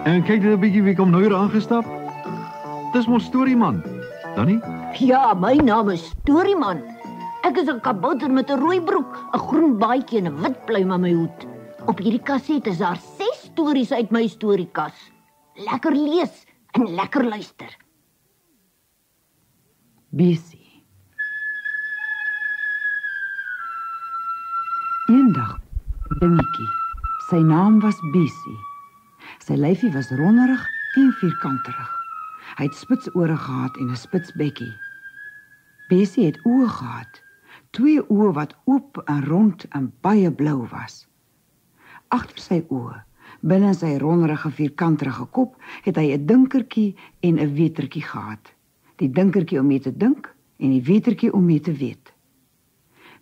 En kyk net 'n bietjie wie kom nou hier aangestap. Dis mos Storyman, dan nie? Ja, my naam is Storyman. Ek is 'n kabouter met 'n rooi broek, 'n groen baadjie en 'n wit pluim aan my hoed. Op hierdie kaset is daar 6 stories uit my storiekas. Lekker lees en lekker luister. Bessie. Eendag, dingetjie. Sy naam was Bessie. Sy lyfie was ronderig en vierkanterig. Hy het spitsore gehad en 'n spits bekkie. Bessie het oë gehad, 2 oë wat oop en rond en baie blou was. Agter sy oë, binne sy ronderige vierkanterige kop, het hy 'n dinkertjie en 'n wetertjie gehad. Die dinkertjie om mee te dink en die wetertjie om mee te weet.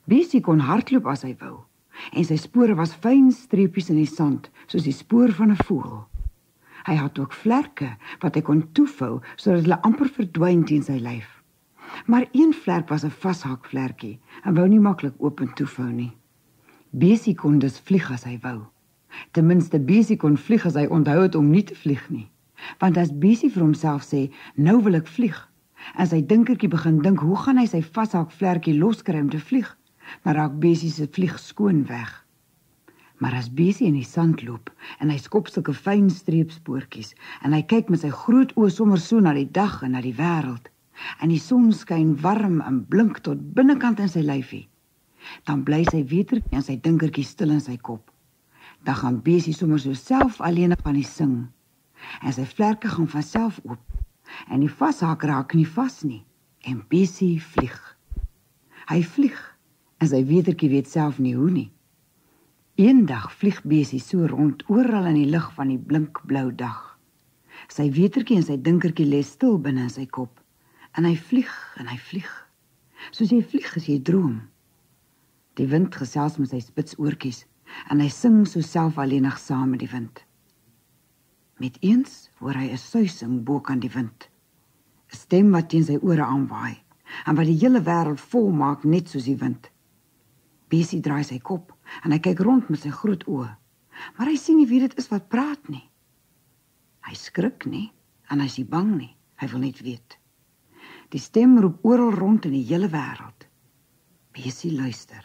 Bessie kon hardloop as hy wou, en sy spore was fyn streepies in die sand, soos die spoor van 'n voël. Hy had ook vlerke wat hy kon toevou, sodat hulle amper verdwyn teen sy lyf. Maar een vlerk was 'n vashakvlerkie en wou nie maklik oop en toevou nie. Bessie kon dus vlieg as hy wou. Ten minste Bessie kon vlieg as hy onthou het om nie te vlieg nie. Want as Bessie vir homself sê, nou wil ek vlieg, en sy dinkertjie begin dink, hoe gaan hy sy vashakvlerkie loskry om te vlieg, dan raak Bessie se vlieg skoon weg. Maar as Bessie in die sand loop, en hy skop sulke fyn streepspoortjies, en hy kyk met sy groot oë sommer so na die dag en na die wêreld, en die son skyn warm en blink tot binnekant in sy lyfie, dan bly sy wetertjie en sy dinkertjie stil in sy kop. Dan gaan Bessie sommer so self alleen van die sing, en sy vlerke gaan van self oop, en die vashak raak nie vas nie, en Bessie vlieg. Hy vlieg, en sy wetertjie weet self nie hoe nie. Eendag vlieg Bessie so rond oral in die lig van die blinkblou dag. Sy wetertjie en sy dinkertjie lê stil binne in sy kop, en hy vlieg en hy vlieg. Soos jy vlieg as jy droom. Die wind gesels met sy spitsoortjies, en hy sing so self alleenig saam met die wind. Met eens hoor hy 'n suising bo kan die wind. 'n Stem wat teen sy ore aanwaai, en wat die hele wêreld vol maak net soos die wind. Bessie draai sy kop, en hy kyk rond met sy groot oë, maar hy sien nie wie dit is wat praat nie. Hy skrik nie, en hy is nie bang nie, hy wil net weet. Die stem roep oral rond in die hele wêreld. Bessie luister,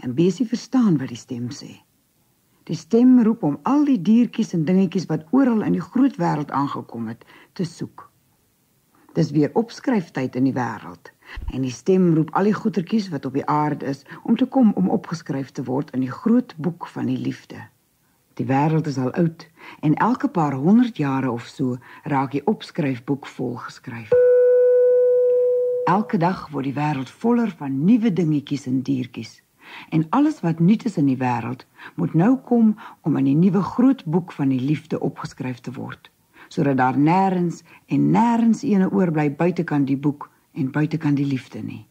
en Bessie verstaan wat die stem sê. Die stem roep om al die diertjies en dingetjies wat oral in die groot wêreld aangekom het, te soek. Dis weer opskryftyd in die wêreld, en die stem roep al die goetertjies wat op die aarde is, om te kom om opgeskryf te word in die groot boek van die liefde. Die wêreld is al oud, en elke paar 100 jare of so raak die opskryfboek volgeskryf. Elke dag word die wêreld voller van nuwe dingetjies en diertjies, en alles wat nuut is in die wêreld, moet nou kom om in die nuwe groot boek van die liefde opgeskryf te word, sodat daar nêrens en nêrens ene oorbly buitekant die boek en buitekant die liefde nie.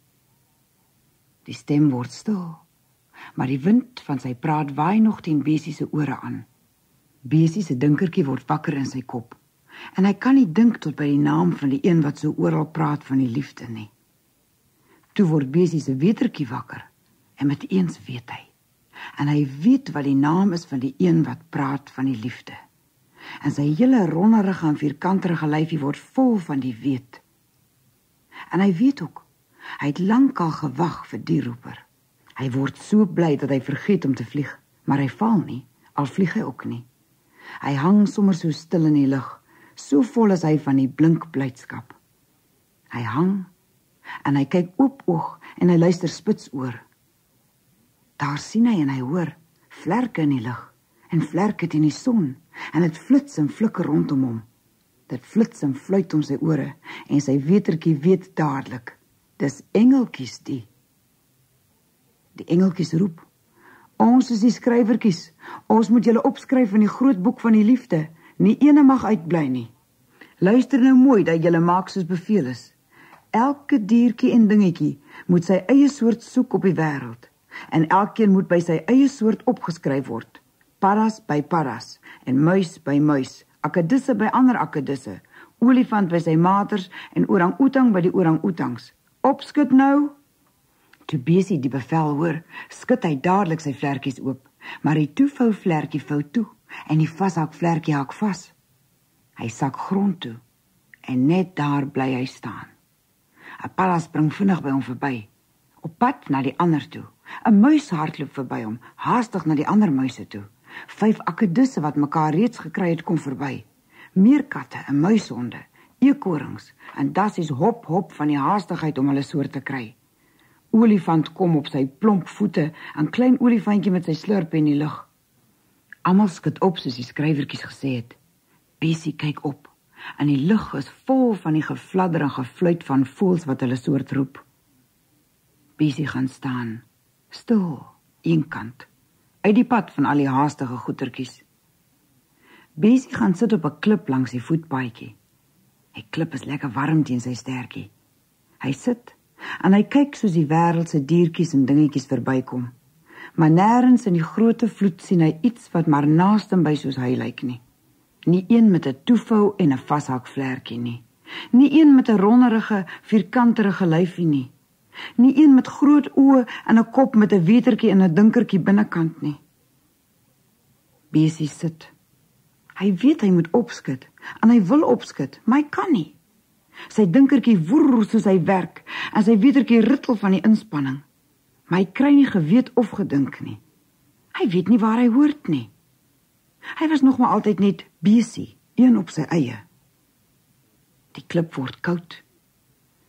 Die stem word stil, maar die wind van sy praat waai nog teen Bessie se ore aan. Bessie se dinkertjie word wakker in sy kop, en hy kan nie dink tot by die naam van die een wat so oral praat van die liefde nie. Toe word Bessie se wetertjie wakker, en met eens weet hy. En hy weet wat die naam is van die een wat praat van die liefde. En sy hele ronderige en vierkanterige lyfie word vol van die weet. En hy weet ook, hy het lankal gewag vir die roeper. Hy word so bly dat hy vergeet om te vlieg, maar hy val nie, al vlieg hy ook nie. Hy hang sommer so stil in die lug, so vol is hy van die blink blydskap. Hy hang, en hy kyk oop oog, en hy luister spitsoor. Daar sien hy en hy hoor vlerke in die lug, en vlerke teen die son, en dit flits en flikker rondom hom. Dit flits en fluit om sy ore, en sy wetertjie weet dadelik, dis engeltjies die. Die engeltjies roep, ons is die skrywertjies, ons moet julle opskryf in die groot boek van die liefde, nie ene mag uitbly nie. Luister nou mooi dat julle maak soos beveel is. Elke diertjie en dingetjie moet sy eie soort soek op die wêreld, en elkeen moet by sy eie soort opgeskryf word. Paddas by paddas, en muis by muis, akkedisse by ander akkedisse, olifant by sy maters, en orang-oetang by die orang-oetangs. Opskud nou! Toe Bessie die bevel hoor, skud hy dadelik sy vlerkies oop, maar die toevou vlerkie vou toe, en die vashak vlerkie hak vas. Hy sak grond toe en net daar bly hy staan. 'n Palla spring vinnig by hom verby, op pad na die ander toe. 'n Muis hardloop verby hom, haastig na die ander muise toe. 5 akedisse wat mekaar reeds gekry het, kom verby. Meerkatte en muishonde, eekorings en dassies hop hop van die haastigheid om hulle soort te kry. Olifant kom op sy plomp voete, 'n klein olifantjie met sy slurp in die lug. Almal skud op soos die skrywertjies gesê het. Bessie kyk op, en die lug is vol van die gefladder en gefluit van voëls wat hulle soort roep. Bessie gaan staan, stil, eenkant, uit die pad van al die haastige goetertjies. Bessie gaan sit op 'n klip langs die voetpaadjie. Die klip is lekker warm teen sy stertjie. Hy sit, en hy kyk soos die wêreld se diertjies en dingetjies verbykom. Maar nêrens in die groote vloed sien hy iets wat maar naaste by soos hy lyk nie. Nie een met 'n toevou en 'n vashakvlekkie nie. Nie een met 'n ronderige, vierkanterige lyfie nie. Nie een met groot oë en 'n kop met 'n wetertjie en 'n dinkertjie binnekant nie. Bessie sit. Hy weet hy moet opskud, en hy wil opskud, maar hy kan nie. Sy dinkertjie woer soos hy werk, en sy wetertjie rittel van die inspanning. Maar hy kry nie geweet of gedink nie. Hy weet nie waar hy hoort nie. Hy was nog maar altyd net Bessie, een op sy eie. Die klip word koud.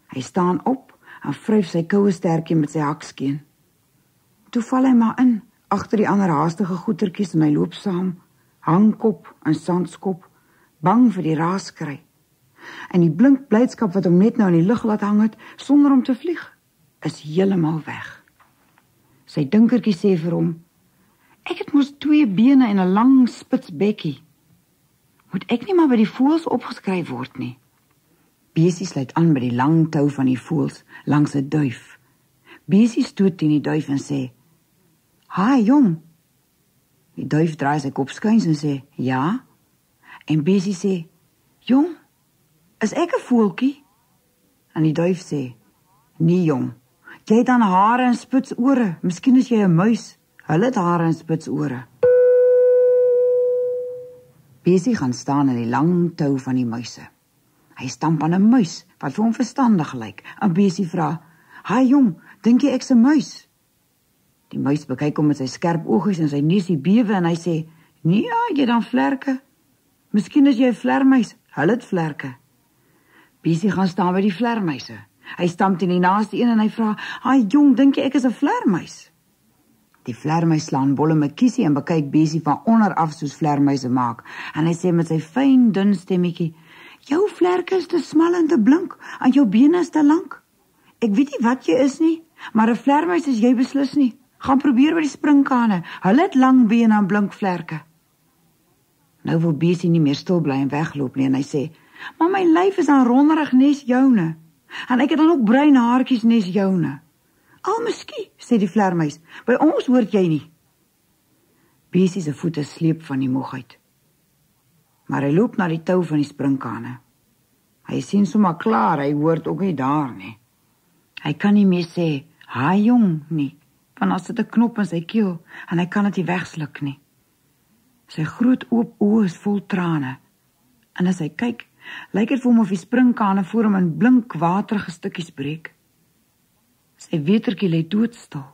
Hy staan op en vryf sy koue stertjie met sy hakskeen. Toe val hy maar in, agter die ander haastige goetertjies en hy loop saam, hangkop en sandskop, bang vir die raaskry. En die blink blydskap wat hom net nou in die lug laat hang het, sonder om te vlieg, is heeltemal weg. Sy dinkertjie sê vir hom, ek het mos 2 bene en 'n lang spits bekkie. Moet ek nie maar by die voëls opgeskryf word nie? Bessie sluit aan by die lang tou van die voëls langs 'n duif. Bessie stoot teen die duif en sê, "Haai jong." Die duif draai sy kop skuins en sê, "Ja." En Bessie sê, "Jong, is ek 'n voeltjie?" En die duif sê, "Nee jong, jy het dan hare en spits ore, miskien is jy 'n muis. Hulle het hare en spits ore." Bessie gaan staan in die lang tou van die muise. Hy stamp aan 'n muis wat vir hom verstandig lyk. En Bessie vra, "Haai jong, dink jy ek's 'n muis?" Die muis bekyk hom met sy skerp oogies en sy neusie bewe en hy sê, "Nee, ja, jy dan vlerke. Miskien is jy 'n vlermuis. Hulle het vlerke." Bessie gaan staan by die vlermuise. Hy stamp teen die naaste een en hy vra, "Haai jong, dink jy ek is 'n vlermuis?" Die vlermuis slaan bolle met kiesie en bekyk Bessie van onder af soos vlermuise maak. En hy sê met sy fyn dun stemmetjie, "Jou vlerke is te smal en te blink, en jou bene is te lank. Ek weet nie wat jy is nie, maar 'n vlermuis is jy beslis nie. Gaan probeer by die sprinkane. Hulle het lang bene en blink vlerke." Nou wil Bessie nie meer stil bly en wegloop nie en hy sê, "Maar my lyf is dan ronderig nes joune. En ek het dan ook bruin haartjies nes joune." "Al miskien," sê die vlermuis, "by ons hoort jy nie." Bessie se voete sleep van die moegheid. Maar hy loop na die tou van die sprinkane. Hy sien sommer klaar, hy hoort ook nie daar nie. Hy kan nie meer sê, "Haai jong," nie, want daar sit 'n knop in sy keel en hy kan dit nie wegsluk nie. Sy groot oop oë is vol trane. En as hy kyk, lyk dit vir hom of die sprinkane voor hom in blink waterige stukkies breek. Sy wetertjie lê doodstil,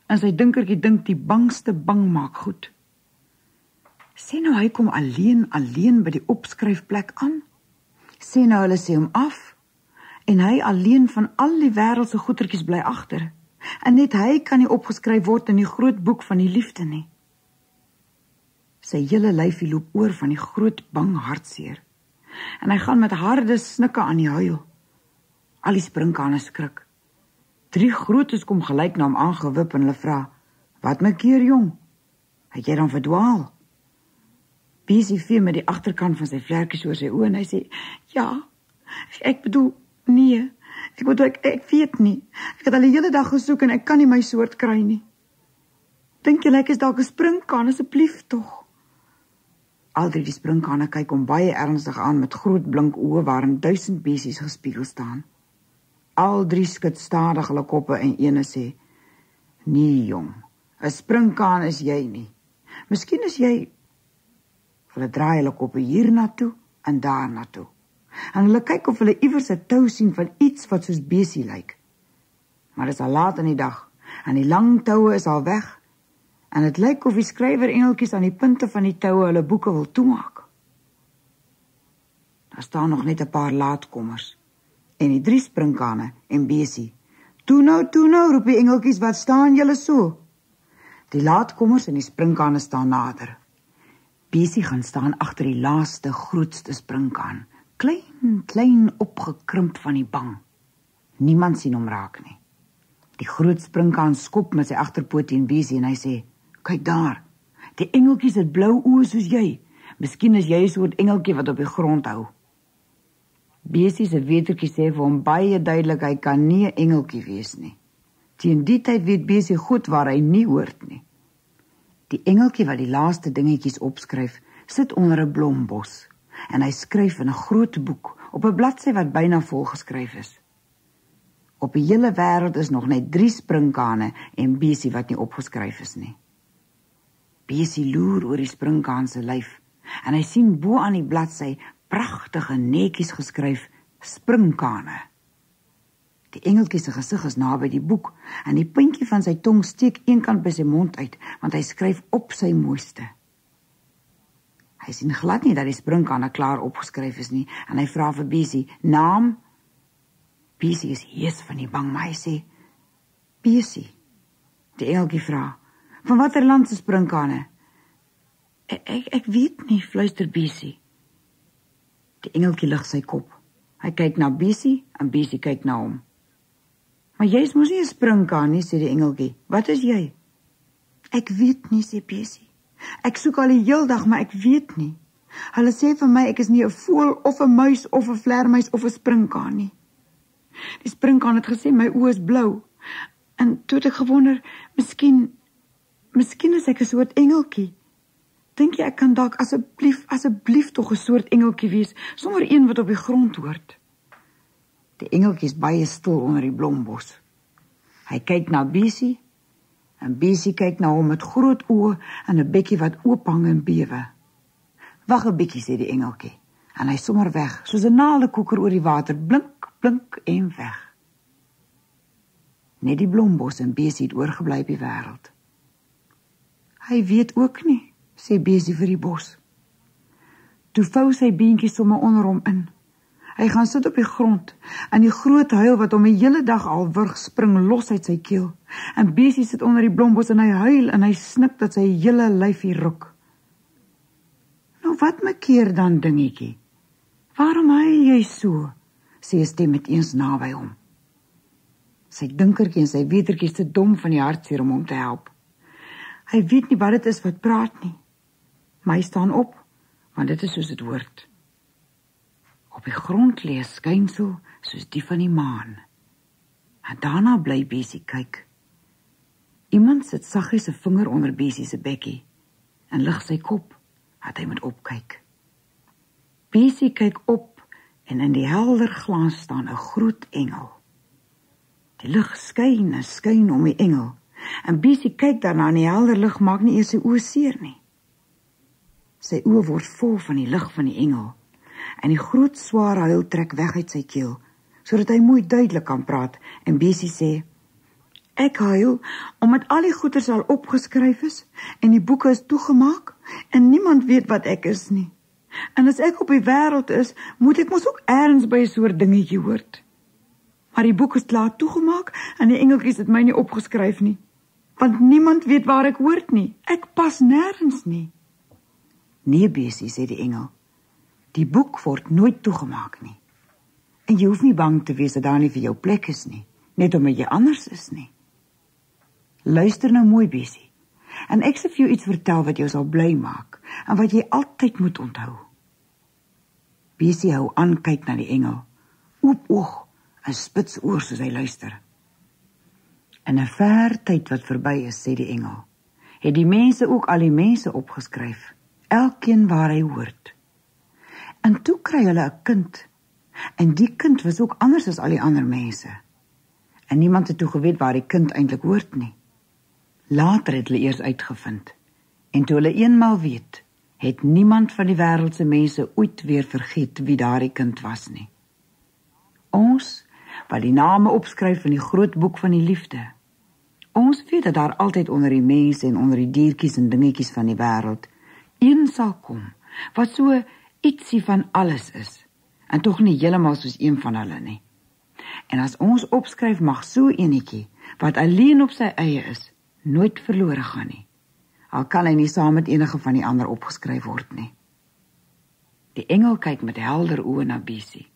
en sy dinkertjie dink die bangste bang maak goed. Sê nou hy kom alleen by die opskryfplek aan. Sê nou hulle sê hom af, en hy alleen van al die wêreldse goetertjies bly agter, en net hy kan nie opgeskryf word in die groot boek van die liefde nie. Sy hele lyfie loop oor van die groot bang hartseer, en hy gaan met harde snikke aan die huil. Al die sprinkane skrik. 3 grootes kom gelyk na hom aangewip en hulle vra, "Wat my keer jong? Het jy dan verdwaal?" Bessie vee met die agterkant van sy vlerkies oor sy oë en hy sê, "Ja, ek bedoel, nee, ek weet nie. Ek het al die hele dag gesoek en ek kan nie my soort kry nie. Dink jy ek is dalk 'n sprinkaan, asseblief tog?" Al die sprinkane kyk hom baie ernstig aan met groot blink oë waarin 1000 bessies gespiegel staan. Al 3 skud stadig hulle koppe en ene sê, "Nee jong, 'n sprinkaan is jy nie. Miskien is jy..." Hulle draai hulle koppe hiernatoe en daarna toe. En hulle kyk of hulle iewers 'n tou sien van iets wat soos besie lyk. Maar dit is al laat in die dag, en die lang toue is al weg, en dit lyk of die skrywerengeltjies aan die punte van die toue hulle boeke wil toemaak. Daar staan nog net 'n paar laatkommers, en die 3 sprinkane en besie. Toe nou, roep die engeltjies, wat staan julle so? Die laatkommers en die sprinkane staan nader. Besie gaan staan agter die laaste, grootste sprinkaan, klein opgekrimp van die bang. Niemand sien hom raak nie. Die groot sprinkaan skop met sy agterpoot teen Besie en hy sê, kyk daar, die engeltjies het blou oë soos jy. Miskien is jy so 'n engeltjie wat op die grond hou. Besie se wetertjie sê vir hom baie duidelik, hy kan nie 'n engeltjie wees nie. Teen die tyd weet Besie goed waar hy nie hoort nie. Die engeltjie wat die laaste dingetjies opskryf, sit onder 'n blombos, en hy skryf in 'n groot boek, op 'n bladsy wat byna vol geskryf is. Op die hele wêreld is nog net 3 sprinkane en Besie wat nie opgeskryf is nie. Besie loer oor die sprinkaan se lyf, en hy sien bo aan die bladsy pragtige netjies geskryf, sprinkane. Die engeltjie se gesig is naby die boek, en die puntjie van sy tong steek eenkant by sy mond uit, want hy skryf op sy mooiste. Hy sien glad nie dat die sprinkane klaar opgeskryf is nie, en hy vra vir Besie, naam? Besie is hees van die bang, maar hy sê, Besie. Die engeltjie vra, van watter land se sprinkane? Ek weet nie, fluister Besie. Die engeltjie lig sy kop. Hy kyk na Besie, en Besie kyk na hom. Maar jy is mos nie 'n sprinkaan nie, sê die engeltjie. Wat is jy? Ek weet nie, sê Besie. Ek soek al die heel dag, maar ek weet nie. Hulle sê vir my, ek is nie 'n voël, of 'n muis, of 'n vlermuis, of 'n sprinkaan nie. Die sprinkaan het gesê, my oë is blou. En toe het ek gewonder, miskien is ek 'n soort engeltjie. Dink jy ek kan dalk asseblief tog 'n soort engeltjie wees, sonder een wat op die grond hoort? Die engeltjie is baie stil onder die blombos. Hy kyk na Besie, en Besie kyk na hom met groot oë en 'n bekkie wat oophang en bewe. Wag 'n bietjie, sê die engeltjie, en hy sommer weg, soos 'n naaldekoeker oor die water, blink en weg. Net die blombos en Besie het oorgebly op die wêreld. Hy weet ook nie, sê Besie vir die bos. Toe vou sy beentjies sommer onder hom in. Hy gaan sit op die grond, en die groot huil wat hom die hele dag al wurg spring los uit sy keel. En Besie sit onder die blombos en hy huil en hy snik dat sy hele lyfie ruk. Nou wat makeer dan, dingetjie? Waarom huil jy so? Sê 'n stem met eens naby hom. Sy dinkertjie en sy wetertjie sit dom van die hartseer om hom te help. Hy weet nie wat dit is wat praat nie, maar hy staan op, want dit is soos dit hoort. Op die grond lê 'n skynsel soos die van die maan. En daarna bly Besie kyk. Iemand sit saggies 'n vinger onder Besie se bekkie en lig sy kop, dat hy moet opkyk. Besie kyk op en in die helder glans staan 'n groot engel. Die lig skyn en skyn om die engel, en Besie kyk daarna in die helder lig, maak nie eers sy oë seer nie. Sy oë word vol van die lig van die engel, en die groot swaar huil trek weg uit sy keel, sodat hy mooi duidelik kan praat, en Besie sê, ek huil, omdat al die goeders al opgeskryf is, en die boeke is toegemaak, en niemand weet wat ek is nie. En as ek op die wêreld is, moet ek mos ook ergens by 'n soort dingetjie hoort. Maar die boek is klaar toegemaak, en die engeltjies het my nie opgeskryf nie, want niemand weet waar ek hoort nie. Ek pas nêrens nie. Nee, Besie, sê die engel, die boek word nooit toegemaak nie. En jy hoef nie bang te wees dat daar nie vir jou plek is nie, net omdat jy anders is nie. Luister nou mooi, Besie, en ek sal vir jou iets vertel wat jou sal bly maak, en wat jy altyd moet onthou. Besie hou aan kyk na die engel, oop oog en spits oor soos hy luister. In 'n ver tyd wat verby is, sê die engel, het die mense ook al die mense opgeskryf, elkeen waar hy hoort. En toe kry hulle 'n kind, en die kind was ook anders as al die ander mense. En niemand het toe geweet waar die kind eintlik hoort nie. Later het hulle eers uitgevind, en toe hulle eenmaal weet, het niemand van die wêreldse mense ooit weer vergeet wie daardie kind was nie. Ons wat die name opskryf in die groot boek van die liefde. Ons weet dat daar altyd onder die mense en onder die diertjies en dingetjies van die wêreld een sal kom, wat so ietsie van alles is, en tog nie heeltemal soos een van hulle nie. En as ons opskryf mag so enetjie, wat alleen op sy eie is, nooit verlore gaan nie. Al kan hy nie saam met enige van die ander opgeskryf word nie. Die engel kyk met helder oë na Bessie.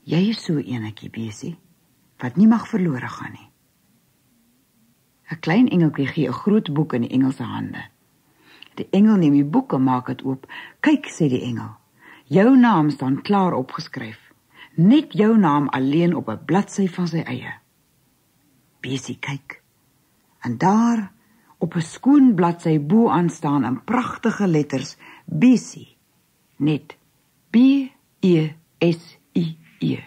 Jy is so enetjie, Bessie, wat nie mag verlore gaan nie. 'n Klein engeltjie gee 'n groot boek in die engel se hande. Die engel neem die boek en maak dit oop. Kyk, sê die engel, jou naam staan klaar opgeskryf. Net jou naam alleen op 'n bladsy van sy eie. Bessie kyk. En daar, op 'n skoon bladsy bo aan staan in pragtige letters, Bessie. Net B-E-S-I-E.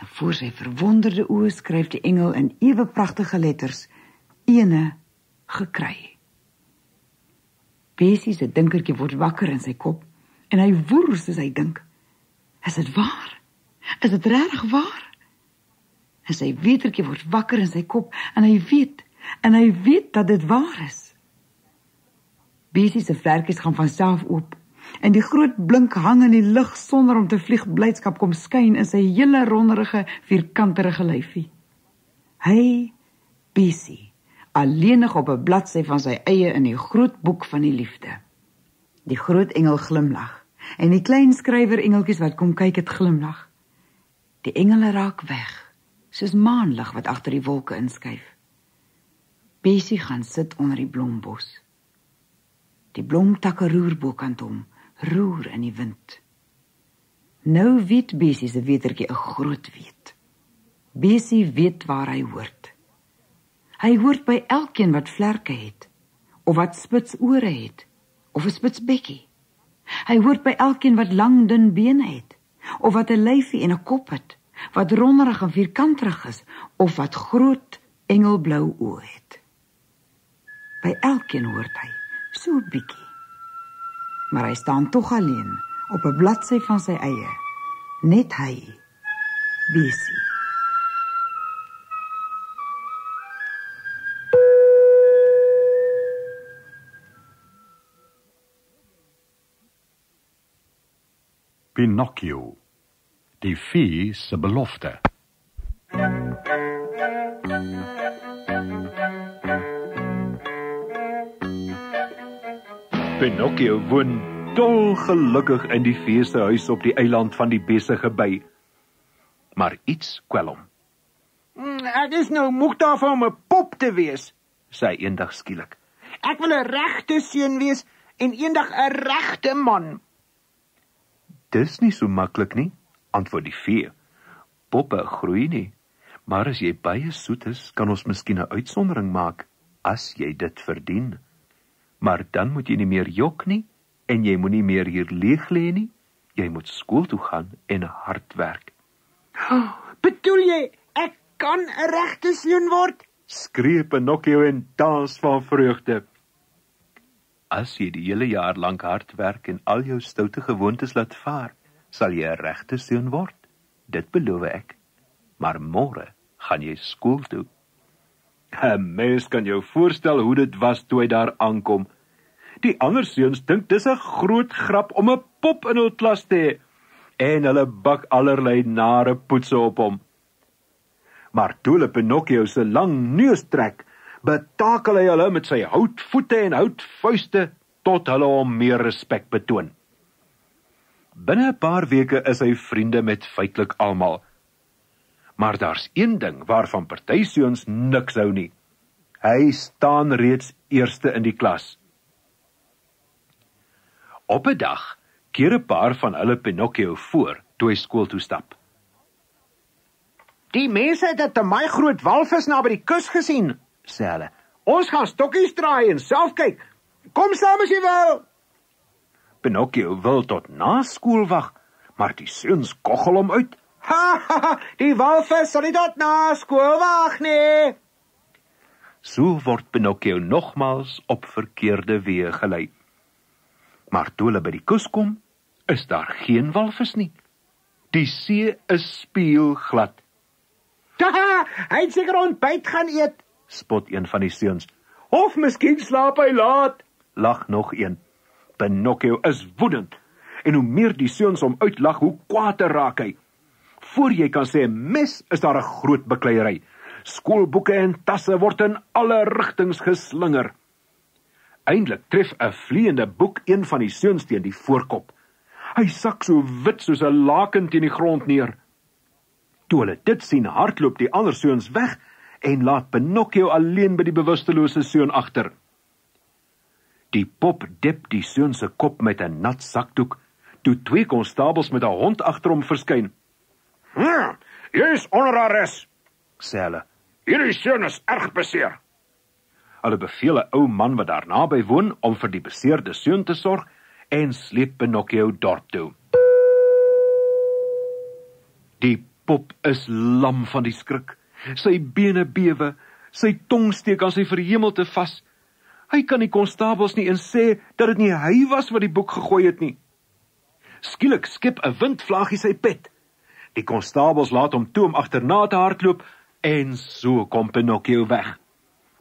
En voor sy verwonderde oë skryf die engel in ewe pragtige letters, ene gekry. Bessie se dinkertjie word wakker in sy kop, en hy woer soos hy dink. Is dit waar? Is dit regtig waar? En sy wetertjie word wakker in sy kop, en hy weet dat dit waar is. Bessie se vlerkies gaan van self oop, en die groot blink hang in die lug sonder om te vlieg blydskap kom skyn in sy hele ronderige, vierkanterige lyfie. Hy, Bessie, alleenig op 'n bladsy van sy eie in die groot boek van die liefde. Die groot engel glimlag, en die klein skrywer engeltjies wat kom kyk het glimlag. Die engele raak weg, soos maanlig wat agter die wolke inskuif. Bessie gaan sit onder die blombos. Die blomtakke roer bokant hom, roer in die wind. Nou weet Bessie se wetertjie 'n groot weet. Bessie weet waar hy hoort. Hy hoort by elkeen wat vlerke het, of wat spits ore het, of 'n spits bekkie. Hy hoort by elkeen wat lang dun bene het, of wat 'n lyfie en 'n kop het, wat ronderig en vierkanterig is, of wat groot engelblou oë het. By elkeen hoort hy, so bietjie. Maar hy staan tog alleen, op 'n bladsy van sy eie, net hy, Bessie. Pinocchio, die fee se belofte. Pinocchio woon dolgelukkig in die fee se huis op die eiland van die besige by. Maar iets kwel hom. Ek is nou moeg daarvan om 'n pop te wees, Sy eendag skielik. ek wil 'n regte seun wees en eendag 'n regte man. Dis nie so maklik nie, antwoord die vee. Poppe groei nie, maar as jy baie soet is, kan ons miskien 'n uitsondering maak, as jy dit verdien. Maar dan moet jy nie meer jok nie, en jy moet nie meer hier leeg lê nie. Jy moet skool toe gaan en hard werk. Bedoel jy, ek kan 'n regte seun word? Skree Pinocchio en dans van vreugde. As jy die hele jaar lank hard werk en al jou stoute gewoontes laat vaar, sal jy 'n regte seun word. Dit beloof ek. Maar môre gaan jy skool toe. 'n Mens kan jou voorstel hoe dit was toe hy daar aankom. Die ander seuns dink dis 'n groot grap om 'n pop in hul klas te hê, en hulle bak allerlei nare poetse op hom. Maar toe hulle Pinocchio se lang neus trek, betakel hy hulle met sy houtvoete en houtvuiste tot hulle hom meer respek betoon. Binne 'n paar weke is hy vriende met feitelik almal. Maar daar's een ding waarvan party seuns niks hou nie. Hy staan reeds eerste in die klas. Op 'n dag keer 'n paar van hulle Pinocchio voor toe hy skool toe stap. Die mense het 'n baie groot walvis naby die kus gesien, sê hulle. Ons gaan stokkies draai en self kyk. Kom saam as jy wil. Pinocchio wil tot na skool wag, maar die seuns koggel hom uit. Ha, die walvis sal nie tot na skool wag nie. So word Pinocchio nogmaals op verkeerde weë gelei. Maar toe hulle by die kus kom, is daar geen walvis nie. Die see is spieelglad. Haha, hy het seker ontbyt gaan eet, spot een van die seuns. of miskien slaap hy laat. Lag nog een. Pinocchio is woedend, en hoe meer die seuns hom uitlag, hoe kwaader raak hy. Voor jy kan sê mes, is daar 'n groot bekleierery. Skoolboeke en tasse word in alle rigtings geslinger. Eindelik tref 'n vliegende boek een van die seuns teen die voorkop. Hy sak so wit soos 'n laken teen die grond neer. Toe hulle dit sien, hardloop die ander seuns weg en laat Pinocchio alleen by die bewustelose seun agter. Die pop dip die seun se kop met 'n nat sakdoek, toe 2 konstabels met 'n hond agter hom verskyn. Jy is onder arrest, Sê hulle. hierdie seun is erg beseer. Hulle beveel 'n ou man wat daar naby woon om vir die beseerde seun te sorg en sleep Pinocchio dorp toe. Die pop is lam van die skrik. Sy bene bewe, sy tong steek aan sy verhemelte vas. Hy kan die konstabels nie eens sê dat dit nie hy was wat die boek gegooi het nie. Skielik skep 'n windvlaagie sy pet. Die konstabels laat hom toe om agterna te hardloop en so kom Pinocchio weg.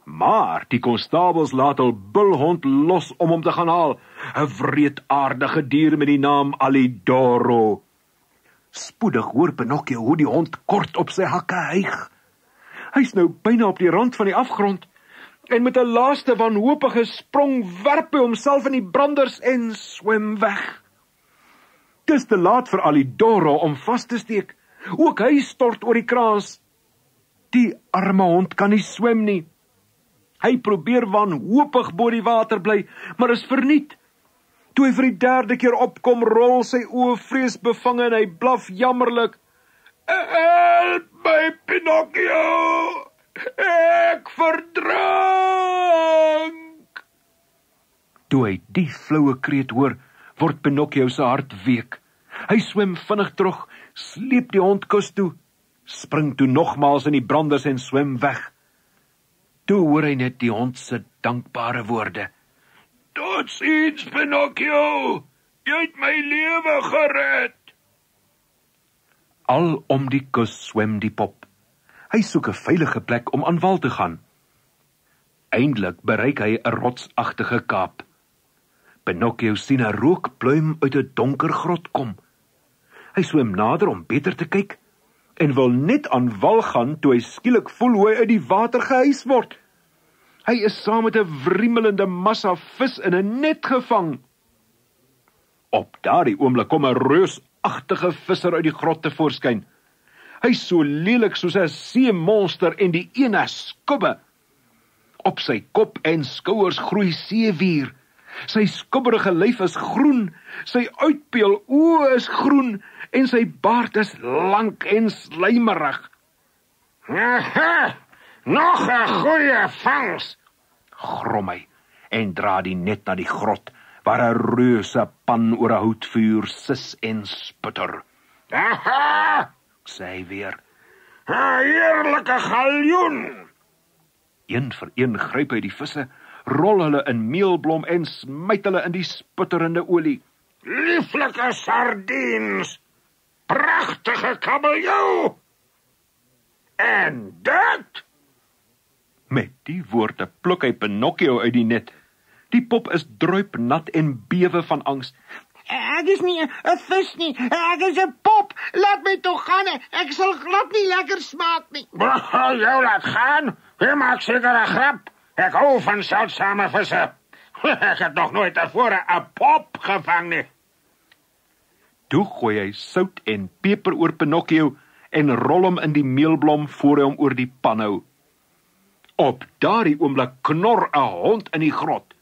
Maar die konstabels laat hul bulhond los om hom te gaan haal, 'n wreedaardige dier met die naam Alidoro. Spoedig hoor Pinocchio hoe die hond kort op sy hakke hyg. Hy's nou byna op die rand van die afgrond, en met 'n laaste wanhopige sprong werp hy homself in die branders en swem weg. Dis te laat vir Alidoro om vas te steek. Ook hy stort oor die kraans. Die arme hond kan nie swem nie. Hy probeer wanhopig bo die water bly, maar is verniet. Toe hy vir die 3de keer opkom, rol sy oë vreesbevange en hy blaf jammerlik. Help my, Pinocchio! Ek verdrink! Toe hy die floue kreet hoor, word Pinocchio se hart week. Hy swem vinnig terug, sleep die hond kus toe, spring toe nogmaals in die branders en swem weg. Toe hoor hy net die hond se dankbare woorde. Totsiens, Pinocchio! Jy het my lewe gered! Al om die kus swem die pop. Hy soek 'n veilige plek om aan wal te gaan. Eindelik bereik hy 'n rotsagtige kaap. Pinocchio sien 'n rookpluim uit 'n donker grot kom. Hy swem nader om beter te kyk en wil net aan wal gaan toe hy skielik voel hoe hy uit die water gehuis word. Hy is saam met 'n wriemelende massa vis in 'n net gevang. Op daardie oomblik kom 'n reusagtige visser uit die grot tevoorskyn. Hy is so lelik soos 'n seemonster en die ene skubbe. Op sy kop en skouers groei seewier. Sy skubberige lyf is groen, sy uitpeel oë is groen en sy baard is lank en slijmerig. Aha, nog 'n goeie vangs, grom hy en dra die net na die grot, waar 'n reuse pan oor 'n houtvuur sis en sputter. Aha, sê hy weer. 'n heerlike galjoen. Een vir een gryp hy die visse, rol hulle in meelblom en smyt hulle in die sputterende olie. Lieflike sardiens, pragtige kabeljou. En dit? Met die woorde pluk hy Pinocchio uit die net. Die pop is druipnat en bewe van angs. Ek is nie 'n vis nie, ek is 'n pop. Laat my tog gaan, ek sal glad nie lekker smaak nie. Jou laat gaan? Jy maak seker 'n grap. Ek hou van seldsame visse. Ek het nog nooit tevore 'n pop gevang nie. Toe gooi hy sout en peper oor Pinocchio en rol hom in die meelblom voor hy hom oor die pan hou. Op daardie oomblik knor 'n hond in die grot.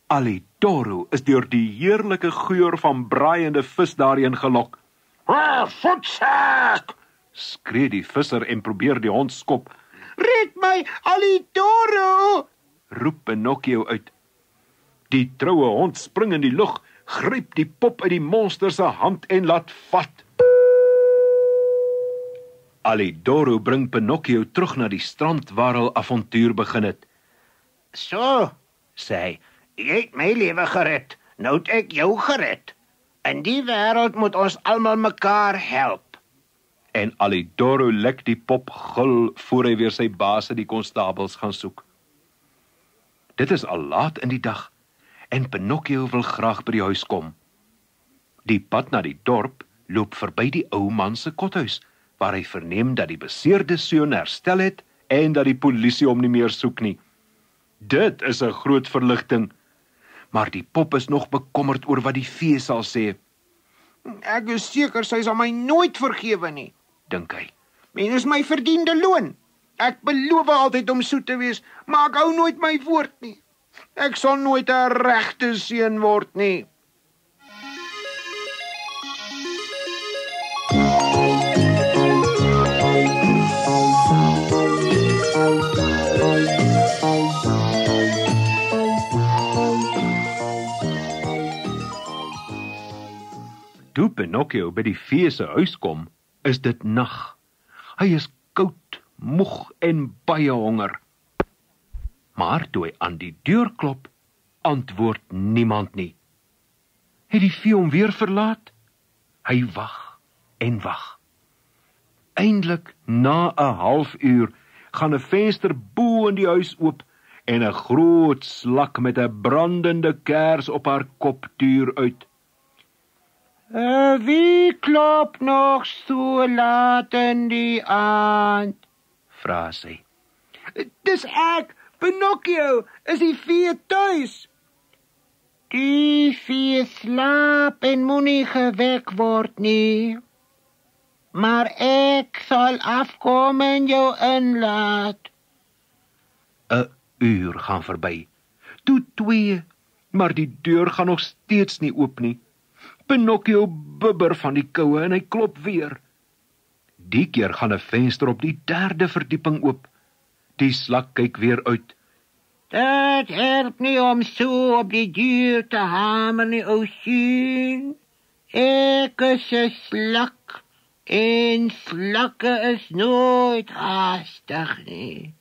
Alidoro is deur die heerlike geur van braaiende vis daarin gelok. Voetsak! Skree die visser en probeer die hond skop. Red my, Alidoro! Roep Pinocchio uit. Die troue hond spring in die lug, gryp die pop uit die monster se hand en laat vat. Alidoro bring Pinocchio terug na die strand waar hul avontuur begin het. So, sê hy, jy het my lewe gered. Nou het ek jou gered. In die wêreld moet ons almal mekaar help. En Alidoro lek die pop gul voor hy weer sy baas die konstabels gaan soek. Dit is al laat in die dag en Pinocchio wil graag by die huis kom. Die pad na die dorp loop verby die ou man se kothuis, waar hy verneem dat die beseerde seun herstel het en dat die polisie hom nie meer soek nie. Dit is 'n groot verligting, maar die pop is nog bekommerd oor wat die vee sal sê. Ek is seker sy sal my nooit vergewe nie, Dink hy. en is my verdiende loon. Ek beloof altyd om soet te wees, maar ek hou nooit my woord nie. Ek sal nooit 'n regte seun word nie. Toe Pinocchio by die vee se huis kom, is dit nag. Hy is koud, moeg en baie honger. Maar toe hy aan die deur klop, antwoord niemand nie. Het die vee hom weer verlaat? Hy wag en wag. Eindelik, na 'n halfuur, gaan 'n venster bo in die huis oop en 'n groot slak met 'n brandende kers op haar kop tuur uit. Wie klop nog so laat in die aand? Vra sy. Dis ek, Pinocchio, is die vee tuis? Die vee slaap en moenie gewek word nie. Maar ek sal afkom en jou inlaat. 'n uur gaan verby. Toe 2, maar die deur gaan nog steeds nie oop nie. Pinocchio bibber van die koue en hy klop weer. Die keer gaan 'n venster op die 3de verdieping oop. Die slak kyk weer uit. Dit help nie om so op die deur te hamer nie, ou seun. Ek is 'n slak en slakke is nooit haastig nie.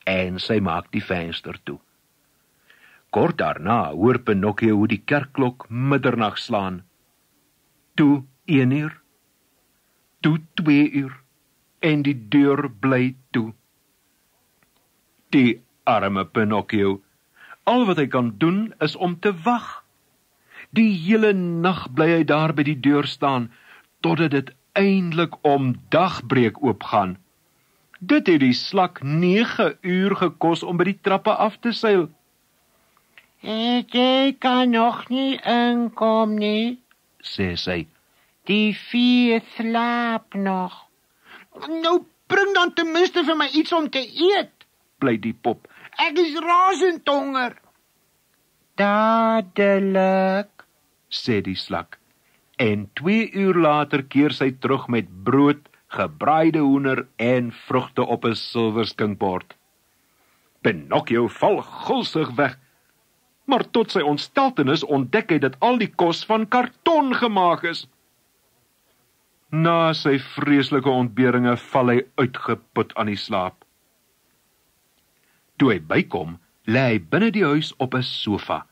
En sy maak die venster toe. Kort daarna hoor Pinocchio hoe die kerkklok middernag slaan. Toe 1 uur, toe 2 uur, en die deur bly toe. Die arme Pinocchio, al wat hy kan doen is om te wag. Die hele nag bly hy daar by die deur staan, totdat dit eindelik om dagbreek oopgaan. Dit het die slak 9 uur gekos om by die trappe af te seil. Jy kan nog nie inkom nie, sê sy. Die vee slaap nog. Nou bring dan ten minste vir my iets om te eet, bly die pop. Ek is rasend honger. Dadelik, sê die slak. En 2 uur later keer sy terug met brood, gebraaide hoender en vrugte op 'n silwerskinkbord. Pinocchio val gulsig weg, maar tot sy ontsteltenis ontdek hy dat al die kos van karton gemaak is. Na sy vreeslike ontberinge val hy uitgeput aan die slaap. Toe hy bykom, lê hy binne die huis op 'n sofa.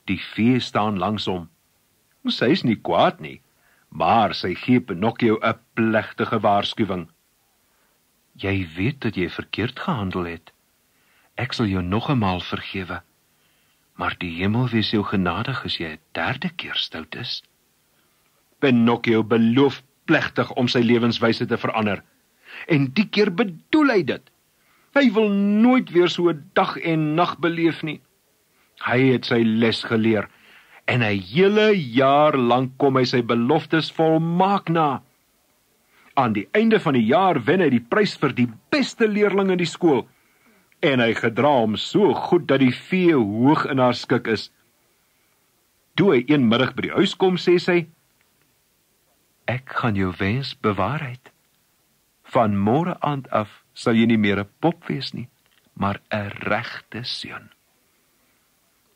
Die vee staan langs hom. Sy is nie kwaad nie, maar sy gee Pinocchio 'n plegtige waarskuwing. Jy weet dat jy verkeerd gehandel het. Ek sal jou nog 'n maal vergewe, maar die hemel wees jou genadig as jy 'n 3de keer stout is. Pinocchio beloof plegtig om sy lewenswyse te verander, en die keer bedoel hy dit. Hy wil nooit weer so 'n dag en nag beleef nie. Hy het sy les geleer, en 'n hele jaar lank kom hy sy beloftes volmaak na. Aan die einde van die jaar wen hy die prys vir die beste leerling in die skool, en hy gedra hom so goed dat die vee hoog in haar skik is. Toe hy een middag by die huis kom, sê sy, ek gaan jou wens bewaarheid. Van môre aand af sal jy nie meer 'n pop wees nie, maar 'n regte seun.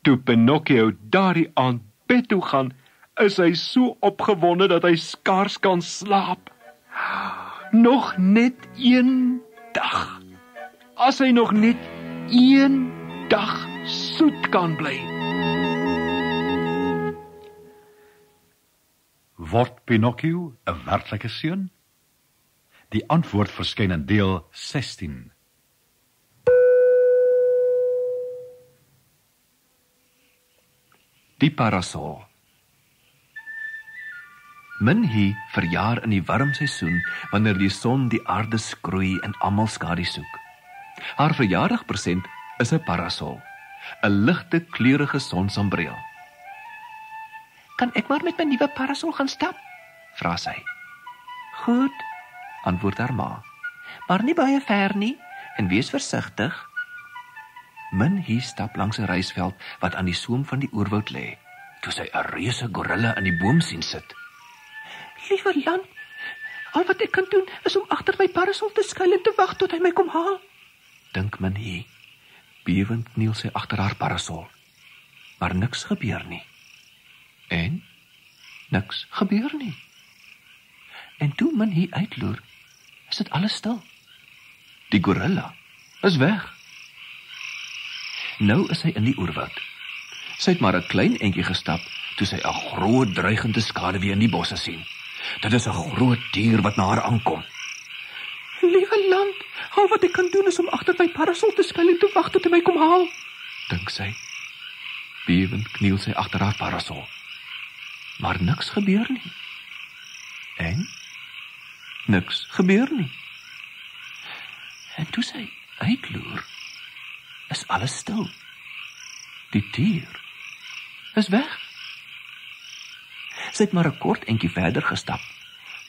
Toe Pinocchio daardie aand bed toe gaan, is hy so opgewonde dat hy skaars kan slaap. Nog net 1 dag. As hy nog net 1 dag soet kan bly. Word Pinocchio 'n werklike seun? Die antwoord verskyn in deel 16. Die parasol. Minnie verjaar in die warm seisoen wanneer die son die aarde skroei en almal skadu soek. Haar verjaardagpresent is 'n parasol, 'n ligte kleurige sonsambreel. Kan ek maar met my nuwe parasol gaan stap? Vra sy. Goed, antwoord haar ma. Maar nie baie ver nie en wees versigtig. Minnie stap langs 'n rysveld wat aan die soem van die oerwoud lê, toe sy 'n reuse gorilla in die boom sien sit. Liewe land, al wat ek kan doen is om agter my parasol te skuil en te wag tot hy my kom haal, dink Minnie. Bewend kniel sy agter haar parasol, maar niks gebeur nie. En niks gebeur nie. En toe Minnie uitloer, is dit alles stil. Die gorilla is weg. Nou is sy in die oerwoud. Sy het maar 'n klein entjie gestap, toe sy 'n groot dreigende skaduwee in die bosse sien. Dit is 'n groot dier wat na haar aankom. Liewe land, al wat ek kan doen is om agter my parasol te skuil en te wag tot hy my kom haal, dink sy. Bewend kniel sy agter haar parasol, maar niks gebeur nie. En niks gebeur nie. En toe sy uitloer, is alles stil. Die dier is weg. Sy het maar 'n kort entjie verder gestap,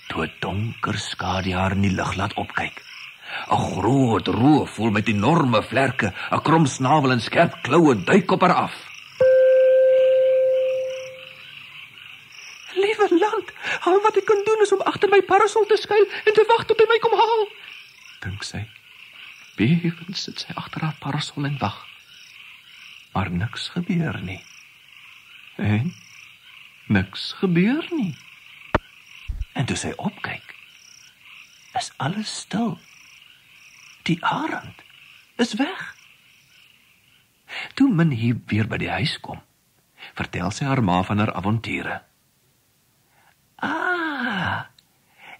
toe 'n donker skadu haar in die lug laat opkyk. 'n Groot roofvoël met enorme vlerke, 'n krom snavel en skerp kloue duik op haar af. Liewe land, al wat ek kan doen is om agter my parasol te skuil en te wag tot hy my kom haal, dink sy. Bewend sit sy agter haar parasol en wag. Maar niks gebeur nie. En niks gebeur nie. En toe sy opkyk, is alles stil. Die arend is weg. Toe Minnie weer by die huis kom, vertel sy haar ma van haar avonture.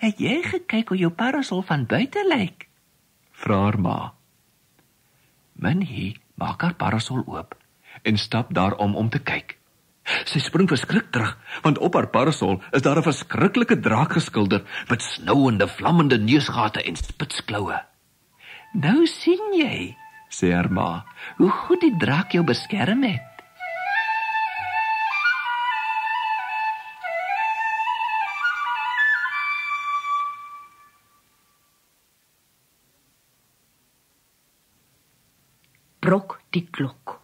Het jy gekyk hoe jou parasol van buite lyk? Vra haar ma. Minnie maak haar parasol oop en stap daarom om te kyk. Sy spring verskrik terug, want op haar parasol is daar 'n verskriklike draak geskilder met snouende, vlammende neusgate en spitsklaue. Nou sien jy, sê haar ma, hoe goed die draak jou beskerm het. Brok die klok.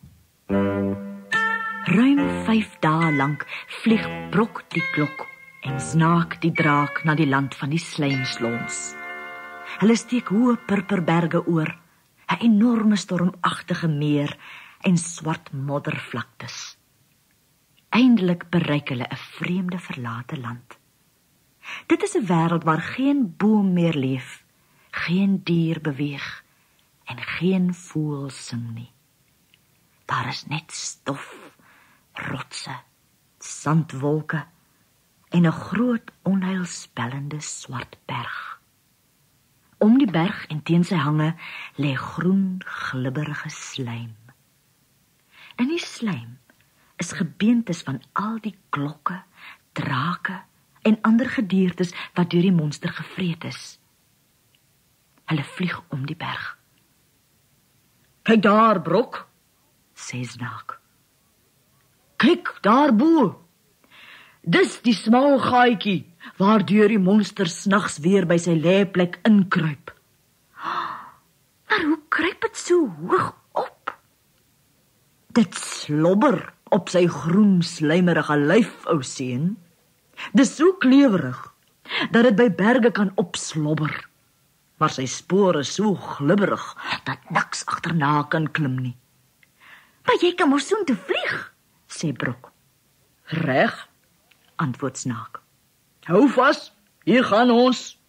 Ruim 5 dae lank vlieg Brok die klok en snaak die draak na die land van die slijmslons. Hulle steek hoë purperberge oor, 'n enorme stormagtige meer en swart moddervlaktes. Eindelik bereik hulle 'n vreemde verlate land. Dit is 'n wêreld waar geen boom meer leef, geen dier beweeg en geen voël sing nie. Daar is net stof, rotse, sandwolke en 'n groot onheilspellende swart berg. Om die berg en teen sy hange lê groen glibberige slijm. In die slijm is gebeentes van al die klokke, drake en ander gediertes wat deur die monster gevreet is. Hulle vlieg om die berg. Kyk daar, Brok, sê Snaak. Kyk daar bo. Dis die smal gaatjie waardeur die monster snags weer by sy lêplek inkruip. Maar hoe kruip dit so hoog op? Dit slobber op sy groen slijmerige lyf, ou seun. Dis so klewerig dat dit by berge kan opslobber. Maar sy spore is so glibberig dat niks agterna kan klim nie. Maar jy kan mos soontoe vlieg, sê Brok. Reg, antwoord Snaak. Hou vas, hier gaan ons.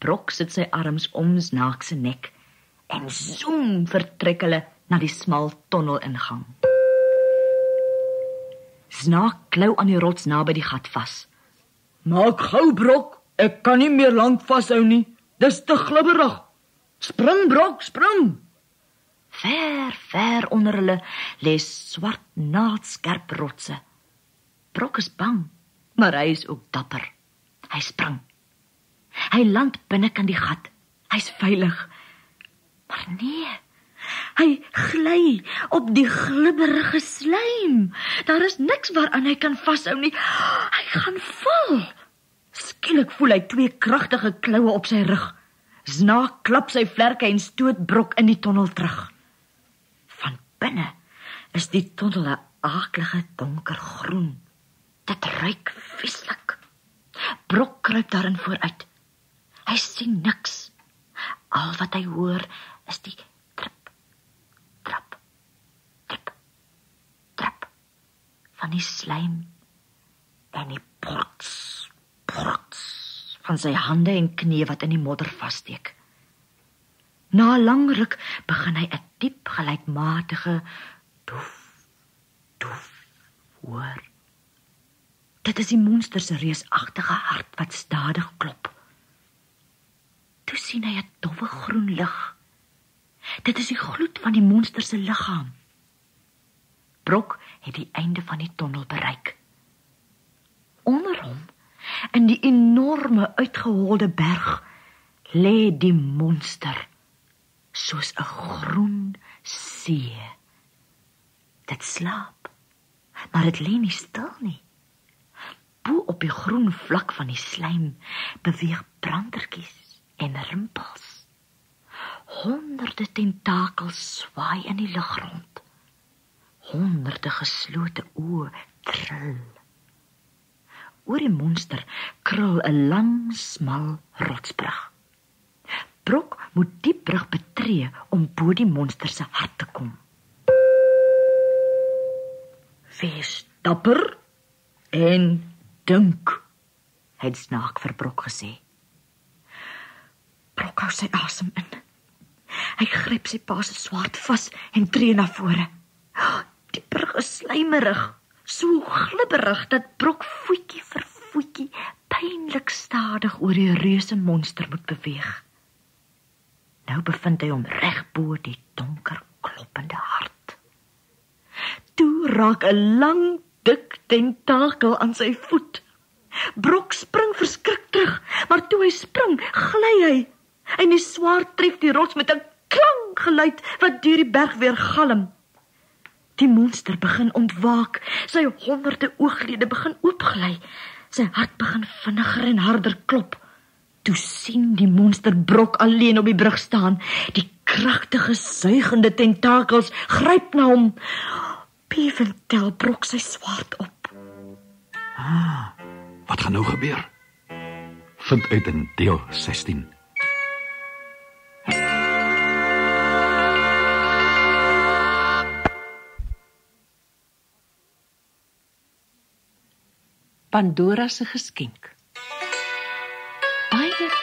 Brok sit sy arms om Snaak se nek en zoom vertrek hulle na die smal tonnelingang. Snaak klou aan die rots naby die gat vas, Maak gou, Brok, ek kan nie meer lank vashou nie. Dis te glibberig. Spring, Brok, spring. Ver, ver onder hulle lê swart naaldskerp rotse. Brok is bang, maar hy is ook dapper. Hy spring. Hy land binnekant die gat. Hy's veilig. Maar nee, hy gly op die glibberige slijm. Daar is niks waaraan hy kan vashou nie. Hy gaan val. Skielik voel hy 2 kragtige kloue op sy rug. Snaak klap sy vlerke en stoot Brok in die tonnel terug. Van binne is die tonnel 'n aaklige donkergroen. Dit ruik vieslik. Brok kruip daarin vooruit. Hy sien niks. Al wat hy hoor is die trip, trap, trip, trap van die slijm en die pots, pots van sy hande en knie wat in die modder vassteek. Na 'n lang ruk begin hy 'n diep gelykmatige doef, doef hoor. Dit is die monster se reusagtige hart wat stadig klop. Toe sien hy 'n dowwe groen lig. Dit is die gloed van die monster se liggaam. Brok het die einde van die tonnel bereik. Onder hom, in die enorme uitgeholde berg, lê die monster, soos 'n groen see. Dit slaap, maar dit lê nie stil nie. Bo op die groen vlak van die slijm beweeg brandertjies en rimpels. Honderde tentakels swaai in die lug rond. Honderde geslote oë trill. Oor die monster krul 'n lang, smal rotsbrug. Brok moet die brug betree om bo die monster se hart te kom. Wees dapper en dink, het Snaak vir Brok gesê. Brok hou sy asem in. Hy gryp sy pa se swaard vas en tree na vore. Die brug is slijmerig, so glibberig dat Brok voetjie vir voetjie pynlik stadig oor die reuse monster moet beweeg. Nou bevind hy hom reg bo die donker kloppende hart. Toe raak 'n lang, dik tentakel aan sy voet. Brok spring verskrik terug, maar toe hy spring, gly hy. En die swaard tref die rots met 'n klankgeluid wat deur die berg weer galm. Die monster begin ontwaak, sy honderde ooglede begin oopgly. Sy hart begin vinniger en harder klop. Toe sien die monster Brok alleen op die brug staan. Die kragtige, suigende tentakels gryp na hom. Bevend tel Brok sy swaard op. Wat gaan nou gebeur? Vind uit in deel 16. Pandora se geskenk.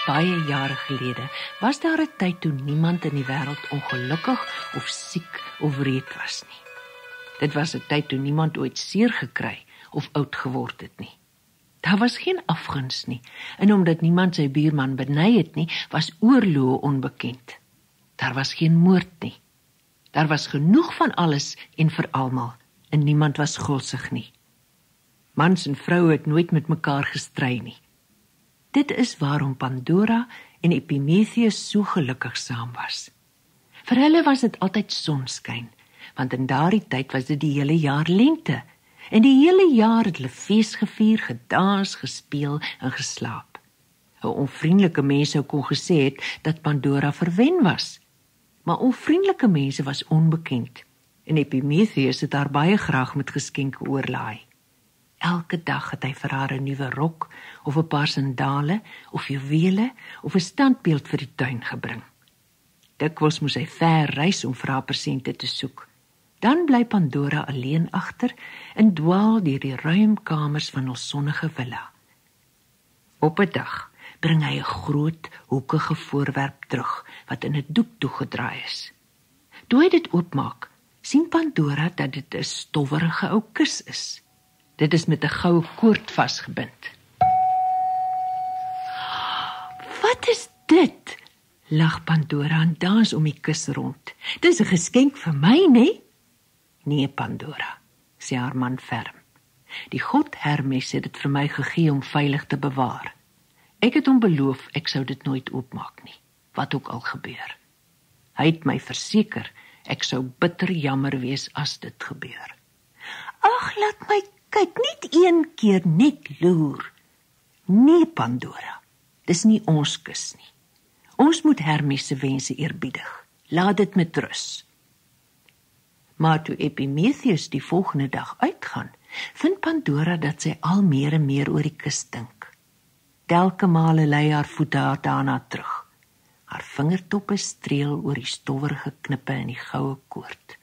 Baie jare gelede was daar 'n tyd toe niemand in die wêreld ongelukkig of siek of wreed was nie. Dit was 'n tyd toe niemand ooit seer gekry of oud geword het nie. Daar was geen afguns nie, en omdat niemand sy buurman beny het nie, was oorloë onbekend. Daar was geen moord nie. Daar was genoeg van alles en vir almal, en niemand was gulsig nie. Mans en vroue het nooit met mekaar gestry nie. Dit is waarom Pandora en Epimetheus so gelukkig saam was. Vir hulle was dit altyd sonskyn, want in daardie tyd was dit die hele jaar lente, en die hele jaar het hulle fees gevier, gedans, gespeel en geslaap. 'n Onvriendelike mens sou kon gesê het dat Pandora verwen was, maar onvriendelike mense was onbekend, en Epimetheus het haar baie graag met geskenke oorlaai. Elke dag het hy vir haar 'n nuwe rok, of 'n paar sandale, of juwele, of 'n standbeeld vir die tuin gebring. Dikwels moes hy ver reis om vir haar persente te soek. Dan bly Pandora alleen agter en dwaal deur die ruim kamers van hul sonnige villa. Op 'n dag bring hy 'n groot, hoekige voorwerp terug, wat in 'n doek toegedraai is. Toe hy dit oopmaak, sien Pandora dat dit 'n stowwerige ou kus is. Dit is met 'n goue koord vasgebind. Wat is dit? Lag Pandora en dans om die kus rond. Dis 'n geskenk vir my, né? Nee, Pandora, sê haar man ferm. Die god Hermes het dit vir my gegee om veilig te bewaar. Ek het hom beloof ek sou dit nooit oopmaak nie, wat ook al gebeur. Hy het my verseker ek sou bitter jammer wees as dit gebeur. Ag, laat my kyk, net een keer, net loer. Nee, Pandora, dis nie ons kus nie. Ons moet Hermes se wense eerbiedig. Laat dit met rus. Maar toe Epimetheus die volgende dag uitgaan, vind Pandora dat sy al meer en meer oor die kus dink. Telke male lei haar voete haar daarna terug. Haar vingertoppe streel oor die stowwerige knippe in die goue koord.